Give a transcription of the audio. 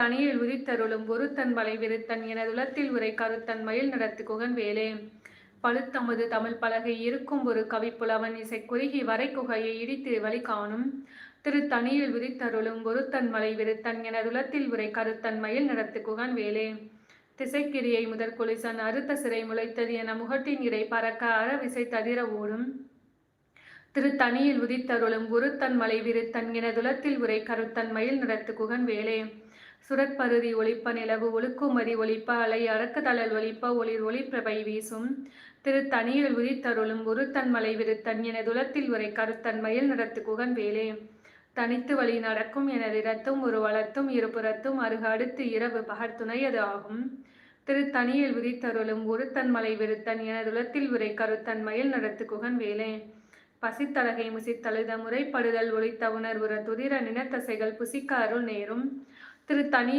தனியில் உதித்தருளும் ஒருத்தன் வளைவிருத்தன் எனதுலத்தில் உரை கருத்தன் மயில் நடத்து குகன் வேலே. பழுத்தமுது தமிழ் பலகை இருக்கும் ஒரு கவிப்புலவன் இசை குறுகி வரை குகையை இடித்து வழி காணும். திருத்தணியில் உதித்தருளும் ஒருத்தன் வளைவிருத்தன் எனதுலத்தில் உரை கருத்தன் மயில் நடத்து குகன் வேலே. திசைக்கிரியை முதற் குலிசன் அறுத்த சிறை முளைத்தது என முகட்டின் இடை பறக்க அறவிசை ததிர ஓடும். திருத்தணியில் உதித்தருளும் ஒருத்தன் மலைவிருத்தன் எனதுலத்தில் உரை கருத்தன் மயில் நடத்து குகன் வேலே. சுரற்பருதி ஒளிப்ப நிலவு ஒழுக்குமதி ஒளிப்ப அலை அடக்குதழல் ஒளிப்ப ஒளிர் ஒளிப்பிரபை வீசும். திருத்தணியில் உதித்தருளும் ஒருத்தன் மலைவிருத்தன் எனதுலத்தில் உரை கருத்தன் மயில் நடத்து குகன் வேலே. தனித்து வழி நடக்கும் எனது இரத்தும் ஒரு வளத்தும் இருபுறத்தும் அருக அடுத்து இரவு பகற்துணையது ஆகும். திருத்தணியில் உதித்தருளும் ஒருத்தன் மலைவிருத்தன் எனதுலத்தில் உரை கருத்தன் மயில் நடத்து குகன் வேலே. பசித்தழகை முசித்தழுத முறைப்படுதல் ஒளித்த உணர்வுற துதிர நினத்தசைகள் புசிக்க அருள் நேரும். திருத்தணி